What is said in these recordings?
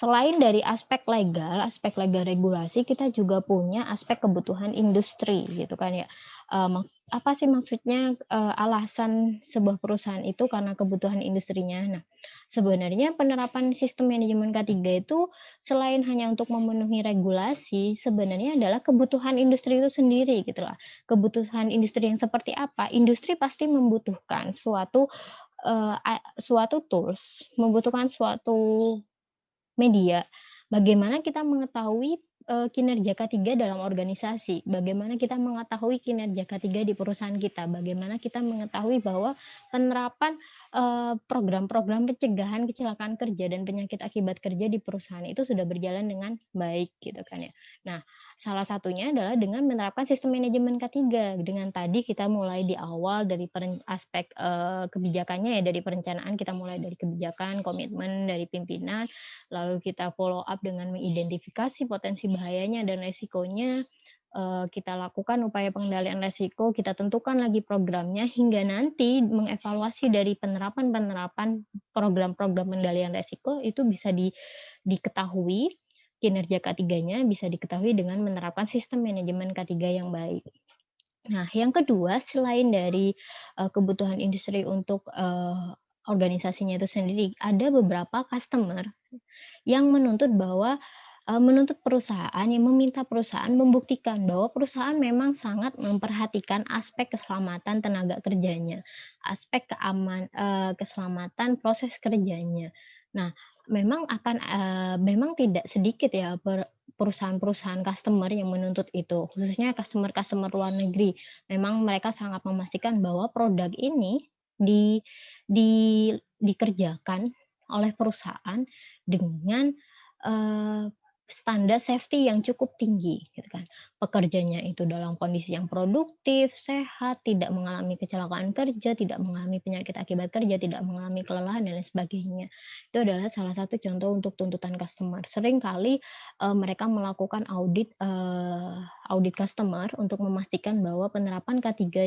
selain dari aspek legal regulasi, kita juga punya aspek kebutuhan industri gitu kan ya. Apa sih maksudnya, alasan sebuah perusahaan itu karena kebutuhan industrinya. Nah, sebenarnya penerapan sistem manajemen K3 itu selain hanya untuk memenuhi regulasi, sebenarnya adalah kebutuhan industri itu sendiri gitu lah. Kebutuhan industri yang seperti apa? Industri pasti membutuhkan suatu tools, membutuhkan suatu media. Bagaimana kita mengetahui, kinerja K3 dalam organisasi, bagaimana kita mengetahui kinerja K3 di perusahaan kita, bagaimana kita mengetahui bahwa penerapan, program-program pencegahan kecelakaan kerja dan penyakit akibat kerja di perusahaan itu sudah berjalan dengan baik gitu kan ya. Nah, salah satunya adalah dengan menerapkan sistem manajemen K3. Dengan tadi kita mulai di awal dari aspek, kebijakannya ya, dari perencanaan kita mulai dari kebijakan, komitmen dari pimpinan, lalu kita follow up dengan mengidentifikasi potensi bahayanya dan resikonya, kita lakukan upaya pengendalian resiko, kita tentukan lagi programnya, hingga nanti mengevaluasi dari penerapan-penerapan program-program pengendalian resiko itu bisa diketahui, kinerja K3-nya bisa diketahui dengan menerapkan sistem manajemen K3 yang baik. Nah, yang kedua selain dari, kebutuhan industri untuk, organisasinya itu sendiri, ada beberapa customer yang menuntut perusahaan, yang meminta perusahaan membuktikan bahwa perusahaan memang sangat memperhatikan aspek keselamatan tenaga kerjanya, aspek keselamatan proses kerjanya. Nah, memang tidak sedikit ya perusahaan-perusahaan customer yang menuntut itu, khususnya customer-customer luar negeri. Memang mereka sangat memastikan bahwa produk ini di di dikerjakan oleh perusahaan dengan, eee, standar safety yang cukup tinggi gitu kan. Pekerjanya itu dalam kondisi yang produktif, sehat, tidak mengalami kecelakaan kerja, tidak mengalami penyakit akibat kerja, tidak mengalami kelelahan dan lain sebagainya. Itu adalah salah satu contoh untuk tuntutan customer. Sering kali, mereka melakukan audit customer untuk memastikan bahwa penerapan K3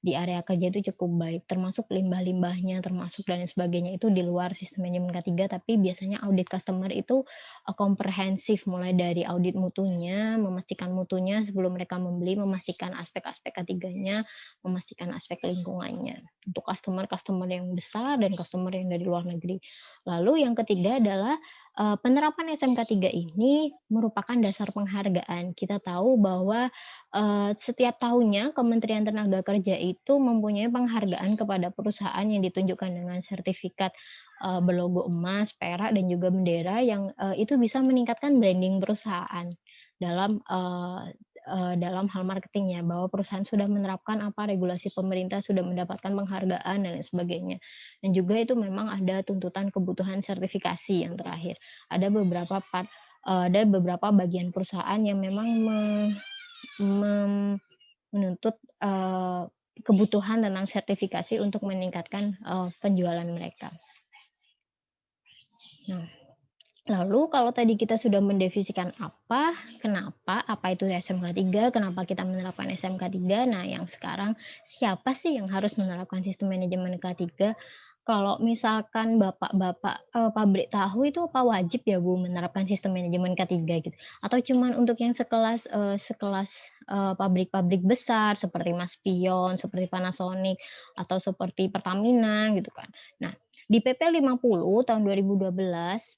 di area kerja itu cukup baik, termasuk limbah-limbahnya, termasuk dan lain sebagainya itu di luar sistem manajemen K3, tapi biasanya audit customer itu, komprehensif, mulai dari audit mutunya, memastikan mutunya sebelum mereka membeli, memastikan aspek-aspek K3-nya, memastikan aspek lingkungannya, untuk customer-customer yang besar dan customer yang dari luar negeri. Lalu yang ketiga adalah, penerapan SMK3 ini merupakan dasar penghargaan. Kita tahu bahwa setiap tahunnya Kementerian Tenaga Kerja itu mempunyai penghargaan kepada perusahaan yang ditunjukkan dengan sertifikat, berlogo emas, perak, dan juga bendera yang, itu bisa meningkatkan branding perusahaan dalam, dalam hal marketingnya, bahwa perusahaan sudah menerapkan apa, regulasi pemerintah, sudah mendapatkan penghargaan dan lain sebagainya. Dan juga itu memang ada tuntutan kebutuhan sertifikasi yang terakhir. Ada beberapa bagian perusahaan yang memang menuntut, kebutuhan tentang sertifikasi untuk meningkatkan, penjualan mereka. Nah, lalu kalau tadi kita sudah mendefinisikan apa, kenapa, apa itu SMK3, kenapa kita menerapkan SMK3, nah yang sekarang siapa sih yang harus menerapkan sistem manajemen K3? Kalau misalkan bapak-bapak, pabrik tahu itu apa wajib ya Bu menerapkan sistem manajemen K3 gitu? Atau cuman untuk yang sekelas, pabrik-pabrik besar seperti Maspion, seperti Panasonic, atau seperti Pertamina gitu kan. Nah, di PP 50 tahun 2012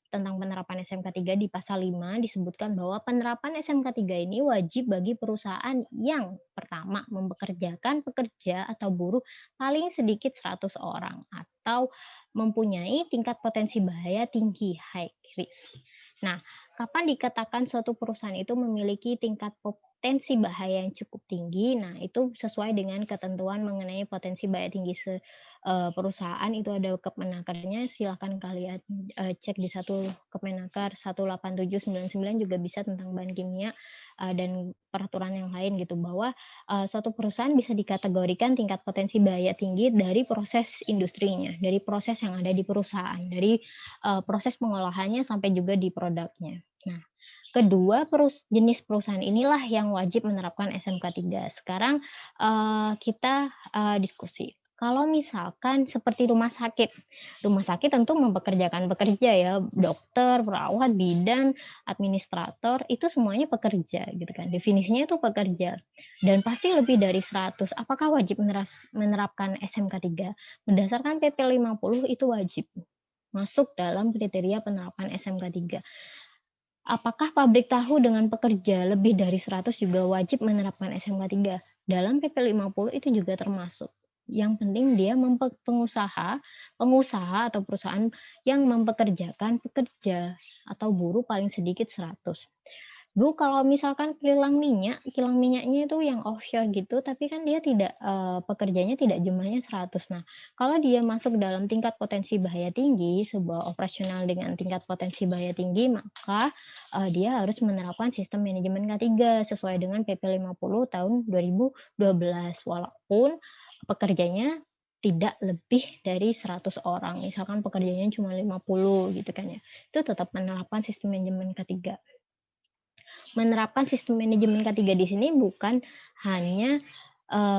tentang penerapan SMK3 di pasal 5 disebutkan bahwa penerapan SMK3 ini wajib bagi perusahaan yang pertama mempekerjakan pekerja atau buruh paling sedikit 100 orang atau mempunyai tingkat potensi bahaya tinggi, high risk. Nah, kapan dikatakan suatu perusahaan itu memiliki tingkat potensi bahaya yang cukup tinggi? Nah, itu sesuai dengan ketentuan mengenai potensi bahaya tinggi perusahaan itu ada Kemenakernya, silakan kalian, cek di Kemenaker 18799 juga bisa tentang bahan kimia, dan peraturan yang lain gitu, bahwa, suatu perusahaan bisa dikategorikan tingkat potensi bahaya tinggi dari proses industrinya, dari proses yang ada di perusahaan, dari, proses pengolahannya sampai juga di produknya. Nah, kedua jenis perusahaan inilah yang wajib menerapkan SMK3. Sekarang, kita, diskusi. Kalau misalkan seperti rumah sakit tentu mempekerjakan pekerja ya, dokter, perawat, bidan, administrator, itu semuanya pekerja gitu kan, definisinya itu pekerja dan pasti lebih dari 100. Apakah wajib menerapkan SMK 3? Berdasarkan PP 50 itu wajib, masuk dalam kriteria penerapan SMK 3. Apakah pabrik tahu dengan pekerja lebih dari 100 juga wajib menerapkan SMK 3? Dalam PP 50 itu juga termasuk. Yang penting dia pengusaha atau perusahaan yang mempekerjakan pekerja atau buruh paling sedikit 100. Bu, kalau misalkan kilang minyaknya itu yang offshore gitu, tapi kan dia tidak, pekerjanya tidak jumlahnya 100. Nah, kalau dia masuk dalam tingkat potensi bahaya tinggi, sebuah operasional dengan tingkat potensi bahaya tinggi, maka, dia harus menerapkan sistem manajemen K3 sesuai dengan PP 50 tahun 2012. Walaupun pekerjanya tidak lebih dari 100 orang, misalkan pekerjanya cuma 50 gitu kan ya, itu tetap menerapkan sistem manajemen K3. Menerapkan sistem manajemen K3 di sini hanya,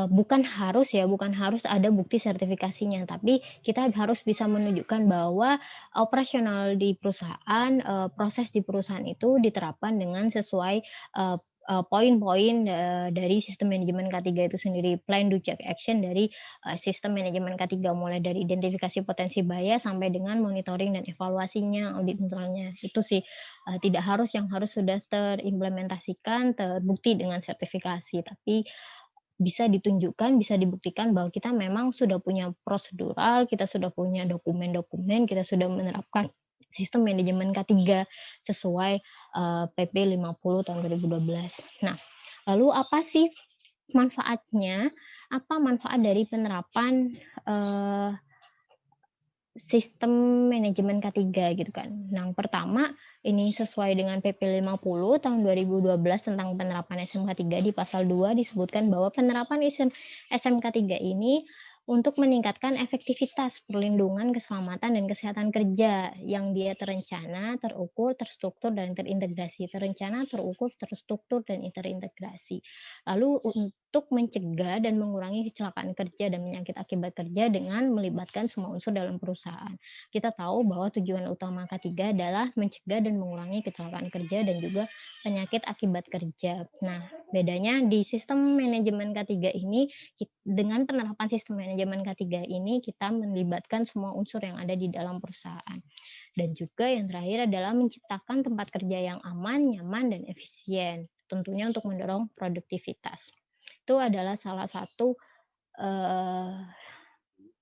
bukan harus ada bukti sertifikasinya, tapi kita harus bisa menunjukkan bahwa operasional di perusahaan, proses di perusahaan itu diterapkan dengan sesuai, eee poin-poin, dari sistem manajemen K3 itu sendiri, plan, do, check, action dari, sistem manajemen K3, mulai dari identifikasi potensi bahaya sampai dengan monitoring dan evaluasinya, audit internalnya, itu sih. Tidak harus yang harus sudah terimplementasikan, terbukti dengan sertifikasi, tapi bisa ditunjukkan, bisa dibuktikan bahwa kita memang sudah punya prosedural, kita sudah punya dokumen-dokumen, kita sudah menerapkan sistem manajemen K3 sesuai, PP 50 tahun 2012. Nah, lalu apa sih manfaatnya? Apa manfaat dari penerapan, eee sistem manajemen K3 gitu kan. Nah, yang pertama, ini sesuai dengan PP 50 tahun 2012 tentang penerapan SMK 3 di pasal 2 disebutkan bahwa penerapan SMK 3 ini untuk meningkatkan efektivitas perlindungan keselamatan dan kesehatan kerja yang dia terencana, terukur, terstruktur, dan terintegrasi. Terencana, terukur, terstruktur, dan terintegrasi. Lalu untuk mencegah dan mengurangi kecelakaan kerja dan penyakit akibat kerja dengan melibatkan semua unsur dalam perusahaan. Kita tahu bahwa tujuan utama K3 adalah mencegah dan mengurangi kecelakaan kerja dan juga penyakit akibat kerja. Nah, bedanya di sistem manajemen K3 ini dengan penerapan sistem manajemen K3 ini kita melibatkan semua unsur yang ada di dalam perusahaan. Dan juga yang terakhir adalah menciptakan tempat kerja yang aman, nyaman, dan efisien, tentunya untuk mendorong produktivitas. Itu adalah eee,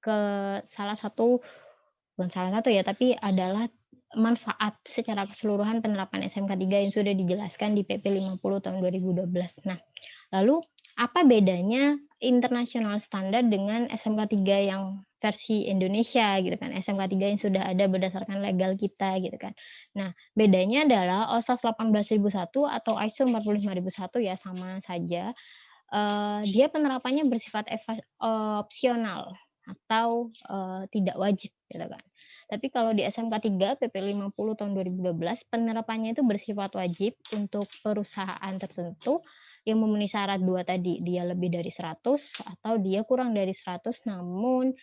ke salah satu bukan salah satu ya, tapi adalah manfaat secara keseluruhan penerapan SMK 3 yang sudah dijelaskan di PP 50 tahun 2012. Nah, lalu apa bedanya international standard dengan SMK 3 yang versi Indonesia gitu kan, SMK 3 yang sudah ada berdasarkan legal kita gitu kan. Nah, bedanya adalah OSAS 18001 atau ISO 45001 ya sama saja, dia penerapannya bersifat opsional atau, tidak wajib gitu kan. Tapi kalau di SMK 3 PP 50 tahun 2012 penerapannya itu bersifat wajib untuk perusahaan tertentu yang memenuhi syarat 2 tadi, dia lebih dari 100 atau dia kurang dari 100 namun,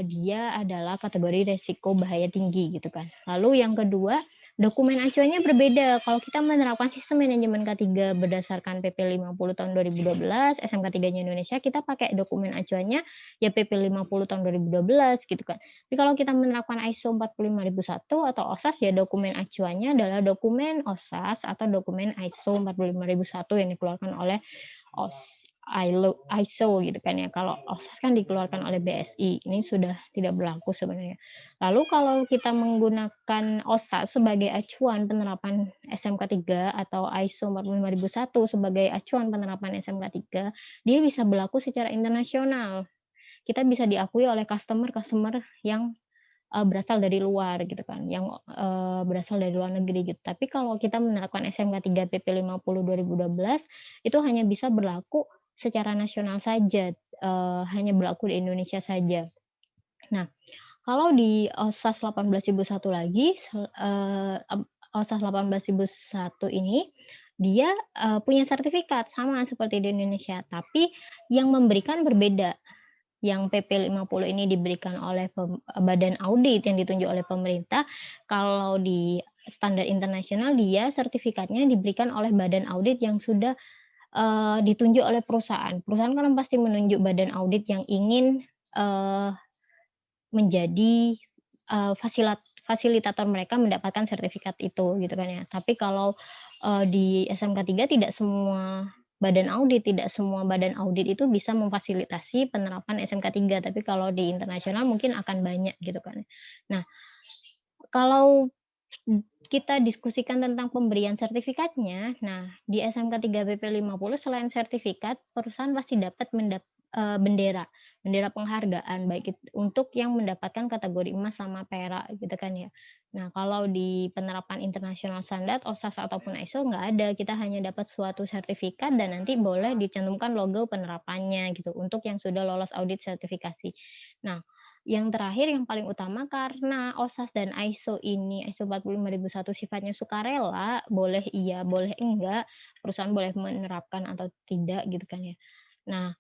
dia adalah kategori resiko bahaya tinggi gitu kan. Lalu yang kedua, dokumen acuannya berbeda. Kalau kita menerapkan sistem manajemen K3 berdasarkan PP 50 tahun 2012, SMK 3-nya Indonesia, kita pakai dokumen acuannya ya PP 50 tahun 2012 gitu kan. Tapi kalau kita menerapkan ISO 45001 atau OSAS ya dokumen acuannya adalah dokumen OSAS atau dokumen ISO 45001 yang dikeluarkan oleh OS ISO gitu kan ya. Kalau OSAS kan dikeluarkan oleh BSI, ini sudah tidak berlaku sebenarnya. Lalu kalau kita menggunakan OSAS sebagai acuan penerapan SMK 3 atau ISO 45001 sebagai acuan penerapan SMK 3, dia bisa berlaku secara internasional. Kita bisa diakui oleh customer-customer yang, berasal dari luar gitu kan, yang, berasal dari luar negeri gitu. Tapi kalau kita menerapkan SMK 3 PP 50 2012, itu hanya bisa berlaku secara nasional saja, hanya berlaku di Indonesia saja. Nah, kalau di OSAS 18.001 lagi, OSAS 18.001 ini, dia, punya sertifikat sama seperti di Indonesia, tapi yang memberikan berbeda. yang PP 50 ini diberikan oleh badan audit yang ditunjuk oleh pemerintah, kalau di standar internasional dia sertifikatnya diberikan oleh badan audit yang sudah, ditunjuk oleh perusahaan. Perusahaan kan pasti menunjuk badan audit yang ingin, eee, menjadi, fasilitator mereka mendapatkan sertifikat itu, gitu kan ya. Tapi kalau, di SMK 3 tidak semua badan audit itu bisa memfasilitasi penerapan SMK 3, tapi kalau di internasional mungkin akan banyak, gitu kan. Nah, kalau kita diskusikan tentang pemberian sertifikatnya, nah di SMK 3 BP 50 selain sertifikat, perusahaan pasti dapat bendera, bendera penghargaan baik untuk yang mendapatkan kategori emas sama perak gitu kan ya. Nah kalau di penerapan internasional standar, OSAS ataupun ISO nggak ada, kita hanya dapat suatu sertifikat dan nanti boleh dicantumkan logo penerapannya gitu untuk yang sudah lolos audit sertifikasi. Nah yang terakhir yang paling utama karena OSAS dan ISO ini, ISO 45001 sifatnya sukarela, boleh iya, boleh enggak, perusahaan boleh menerapkan atau tidak gitu kan ya. Nah,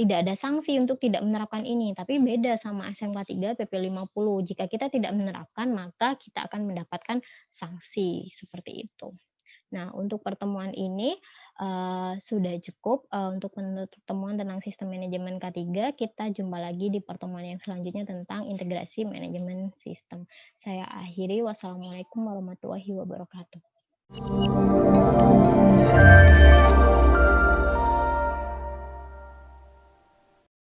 tidak ada sanksi untuk tidak menerapkan ini, tapi beda sama SMK 3 PP 50. Jika kita tidak menerapkan, maka kita akan mendapatkan sanksi, seperti itu. Nah, untuk pertemuan ini, sudah cukup, untuk pertemuan tentang sistem manajemen K3, kita jumpa lagi di pertemuan yang selanjutnya tentang integrasi manajemen sistem. Saya akhiri, wassalamualaikum warahmatullahi wabarakatuh.